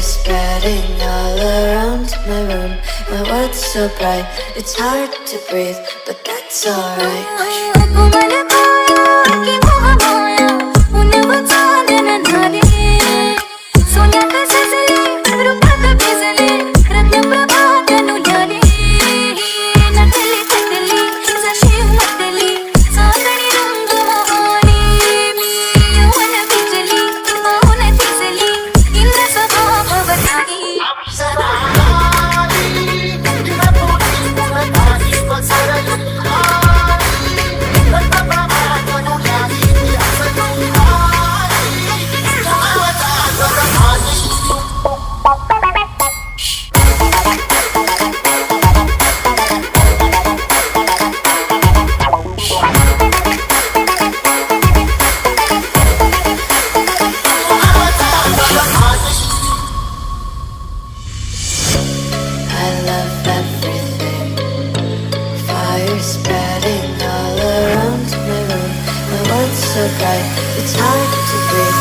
spreading all around my room. My world's so bright, it's hard to breathe, but that's alright. Spreading all around my room. My world's so bright, it's hard to breathe.